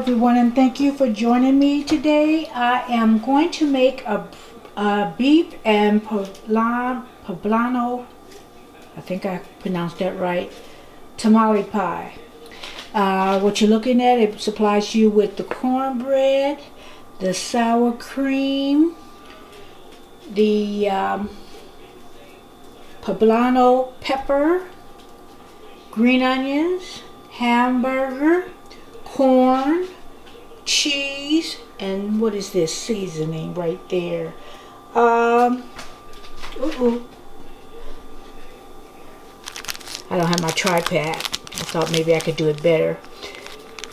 everyone, and thank you for joining me today. I am going to make a beef and poblano, I think I pronounced that right, tamale pie. What you're looking at, it supplies you with the cornbread, the sour cream, the poblano pepper, green onions, hamburger, corn, cheese, and what is this seasoning right there? I don't have my tripod. I thought maybe I could do it better.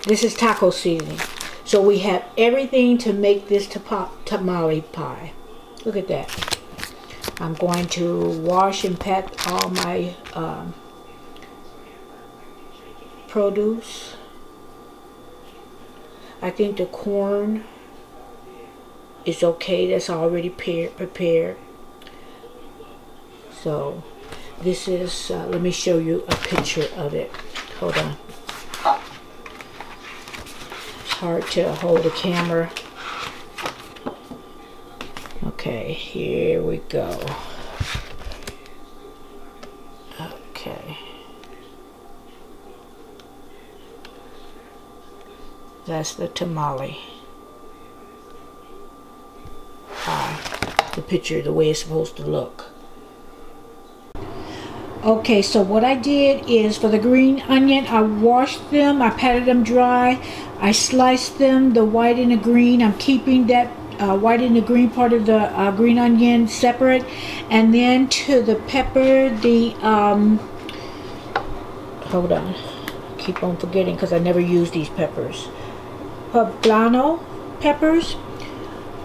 This is taco seasoning. So we have everything to make this tamale pie. Look at that. I'm going to wash and pack all my produce. I think the corn is okay. That's already prepared. So this is, let me show you a picture of it. Hold on. It's hard to hold the camera. Okay, here we go. Okay. That's the tamale pie. The picture, the way it's supposed to look. Okay, so what I did is for the green onion, I washed them, I patted them dry, I sliced them, the white and the green. I'm keeping that white and the green part of the green onion separate. And then to the pepper, the, hold on, keep on forgetting because I never use these peppers. Poblano peppers.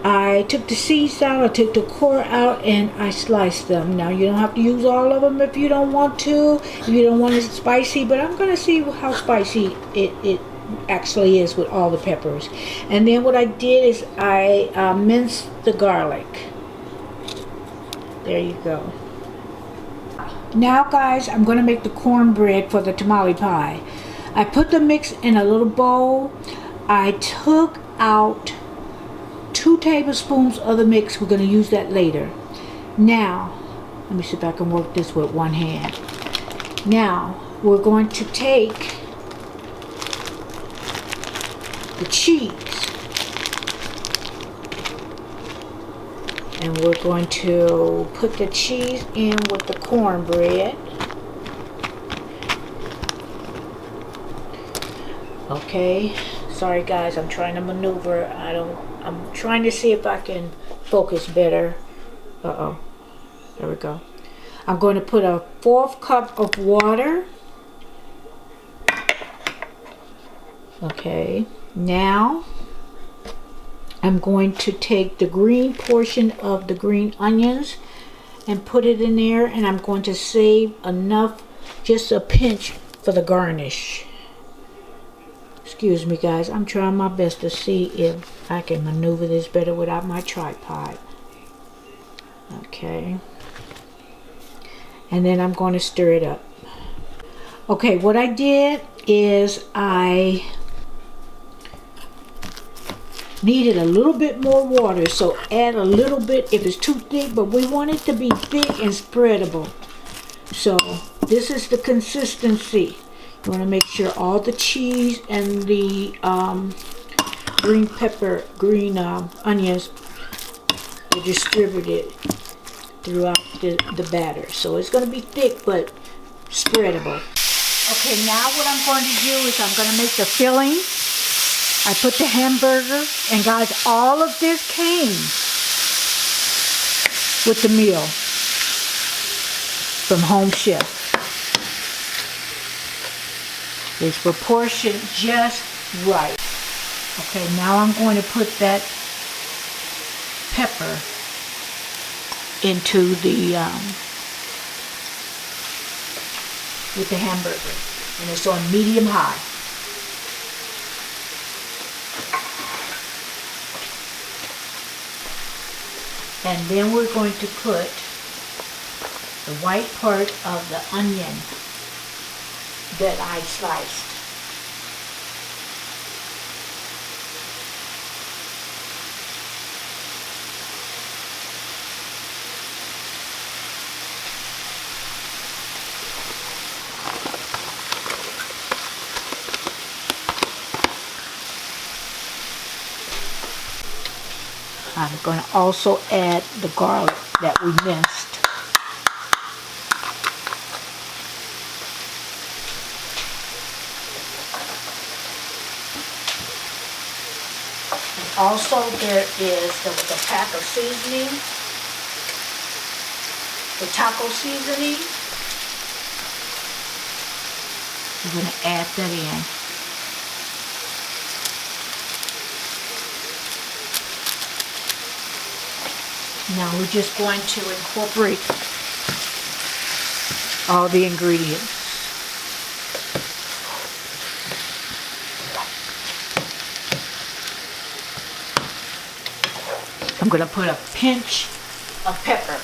I took the seeds out, I took the core out, and I sliced them. Now you don't have to use all of them if you don't want to, if you don't want it spicy, but I'm going to see how spicy it actually is with all the peppers. And then what I did is I minced the garlic. There you go. Now guys, I'm going to make the cornbread for the tamale pie. I put the mix in a little bowl. I took out 2 tablespoons of the mix. We're going to use that later. Now, let me see if I can work this with one hand. Now, we're going to take the cheese and we're going to put the cheese in with the cornbread. Okay. Sorry guys, I'm trying to maneuver. I'm trying to see if I can focus better. There we go. I'm going to put a 1/4 cup of water. Okay. Now, I'm going to take the green portion of the green onions and put it in there, and I'm going to save enough, just a pinch for the garnish. Excuse me guys, I'm trying my best to see if I can maneuver this better without my tripod. Okay. And then I'm going to stir it up. Okay, what I did is I needed a little bit more water, so add a little bit if it's too thick, but we want it to be thick and spreadable. So this is the consistency. You want to make sure all the cheese and the green onions are distributed throughout the batter. So it's going to be thick but spreadable. Okay, now what I'm going to do is I'm going to make the filling. I put the hamburger, and guys, all of this came with the meal from Home Chef. It's proportioned just right. Okay, now I'm going to put that pepper into the with the hamburger, and it's on medium high. And then we're going to put the white part of the onion that I sliced. I'm going to also add the garlic that we minced. And also there is the pack of seasoning, the taco seasoning. I'm going to add that in. Now we're just going to incorporate all the ingredients. I'm going to put a pinch of pepper.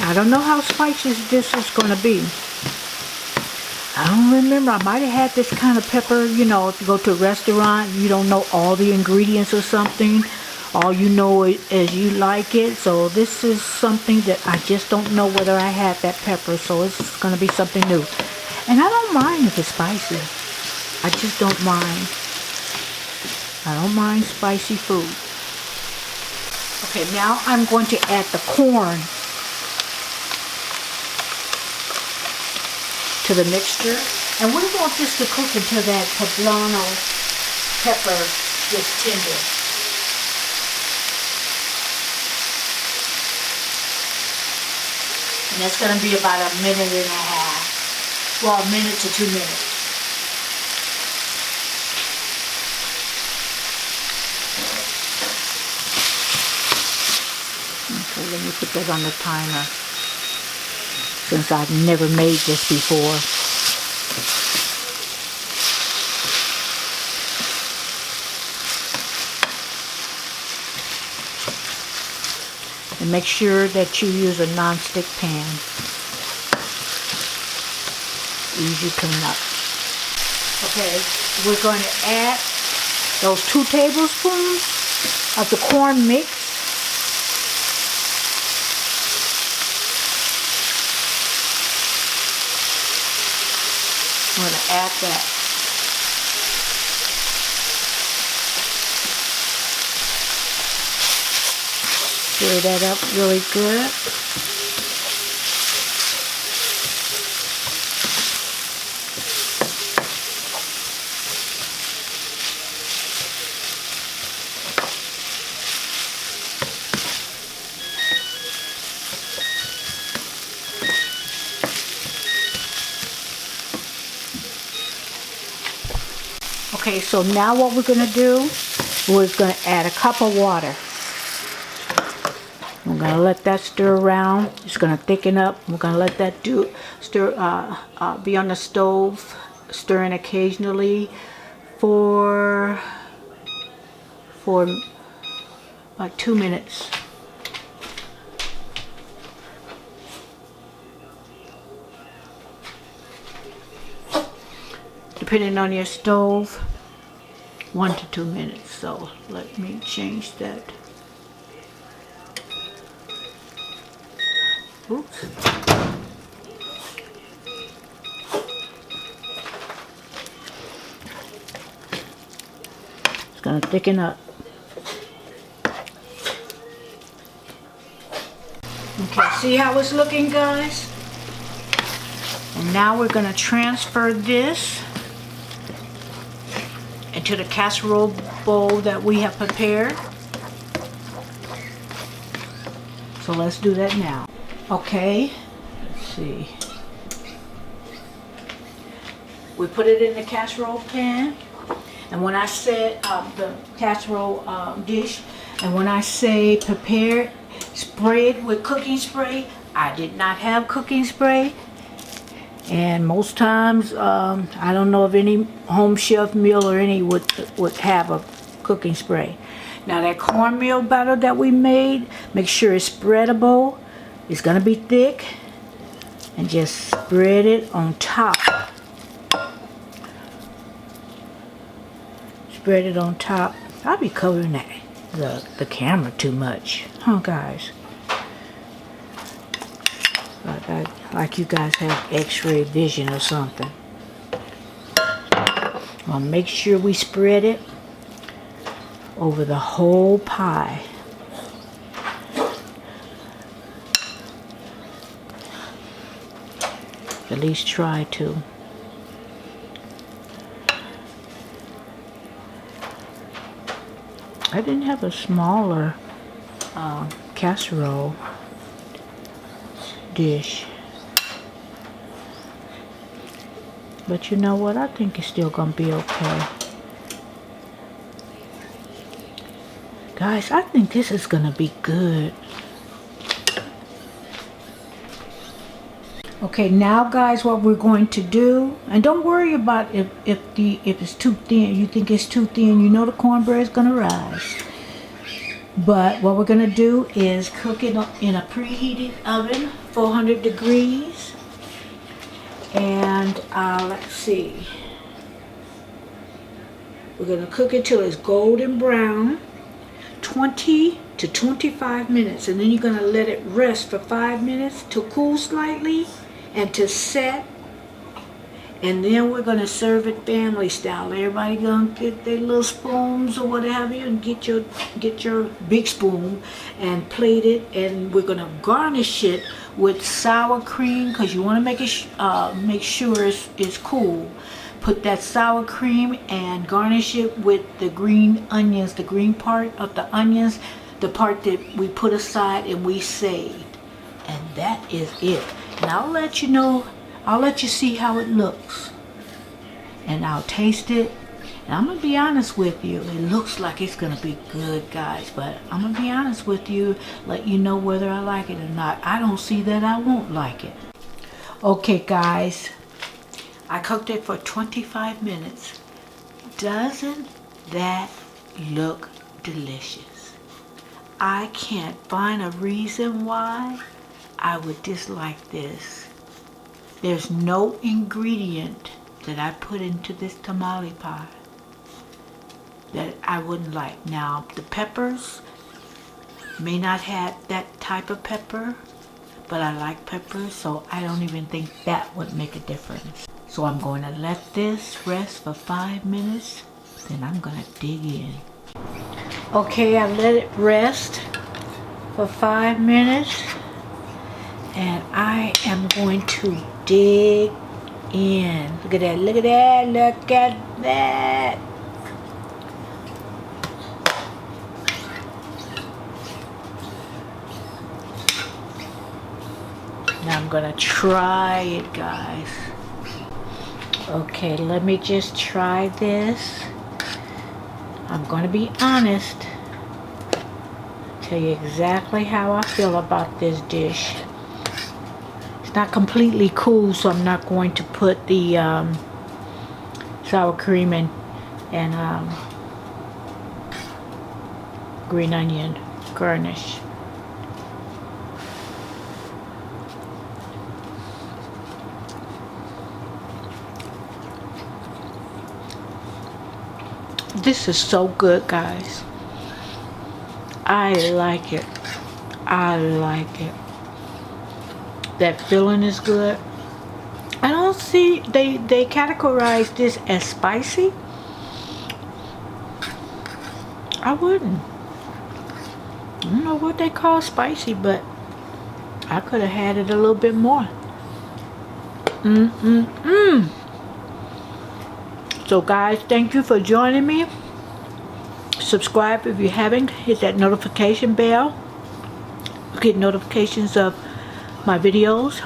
I don't know how spicy this is going to be. I don't remember. I might have had this kind of pepper, you know, if you go to a restaurant, you don't know all the ingredients or something. All you know is you like it. So this is something that I just don't know whether I had that pepper. So it's going to be something new. And I don't mind if it's spicy. I just don't mind. I don't mind spicy food. Okay, now I'm going to add the corn to the mixture, and we want this to cook until that poblano pepper gets tender. And that's going to be about 1.5 minutes. Well, 1 minute to 2 minutes. Okay, let me put that on the timer, since I've never made this before. And make sure that you use a non-stick pan. Easy clean up. Okay, we're going to add those 2 tablespoons of the corn mix. I'm going to add that. Stir that up really good. Okay, so now what we're going to do, we're going to add a cup of water. We're going to let that stir around. It's going to thicken up. We're going to let that be on the stove, stirring occasionally for about 2 minutes. Depending on your stove, 1 to 2 minutes. So let me change that. Oops. It's gonna thicken up. Okay, see how it's looking, guys? And now we're gonna transfer this into the casserole bowl that we have prepared. So let's do that now. Okay, let's see. We put it in the casserole pan, and when I said the casserole dish, and when I say prepare, spray it with cooking spray, I did not have cooking spray. And most times, I don't know if any home chef meal or any would have a cooking spray. Now that cornmeal batter that we made, make sure it's spreadable. It's gonna be thick, and just spread it on top. Spread it on top. I'll be covering the camera too much, huh, guys? Like you guys have X-ray vision or something. I'll make sure we spread it over the whole pie. At least try to. I didn't have a smaller casserole dish. But you know what? I think it's still gonna be okay. Guys, I think this is gonna be good. Okay, now guys, what we're going to do, and don't worry about if it's too thin. You think it's too thin, you know the cornbread is gonna rise. But what we're gonna do is cook it in a preheated oven, 400 degrees. And let's see. We're gonna cook it till it's golden brown, 20 to 25 minutes, and then you're gonna let it rest for 5 minutes to cool slightly and to set. And then we're gonna serve it family style. Everybody gonna get their little spoons or what have you, and get your big spoon and plate it. And we're gonna garnish it with sour cream, because you want to make sure it's cool. Put that sour cream and garnish it with the green onions, the green part of the onions, the part that we put aside and we saved. And that is it. And I'll let you know, I'll let you see how it looks. And I'll taste it. And I'm going to be honest with you. It looks like it's going to be good, guys. But I'm going to be honest with you. Let you know whether I like it or not. I don't see that I won't like it. Okay, guys. I cooked it for 25 minutes. Doesn't that look delicious? I can't find a reason why I would dislike this. There's no ingredient that I put into this tamale pie that I wouldn't like. Now, the peppers may not have that type of pepper, but I like peppers, so I don't even think that would make a difference. So I'm going to let this rest for 5 minutes, then I'm going to dig in. Okay, I let it rest for 5 minutes, and I am going to dig in. Look at that, look at that, look at that. Now I'm gonna try it, guys. Okay, let me just try this. I'm gonna be honest. Tell you exactly how I feel about this dish. It's not completely cool, so I'm not going to put the sour cream and green onion garnish. This is so good, guys. I like it. I like it. That filling is good. I don't see, they categorize this as spicy. I wouldn't. I don't know what they call spicy, but I could have had it a little bit more. So guys, thank you for joining me. Subscribe if you haven't. Hit that notification bell. Get notifications of my videos.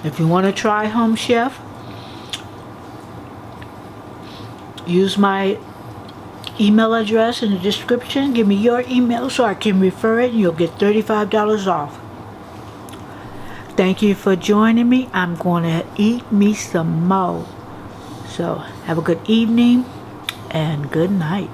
If you want to try Home Chef, use my email address in the description. Give me your email so I can refer it, and you'll get $35 off. Thank you for joining me. I'm going to eat me some more. So have a good evening and good night.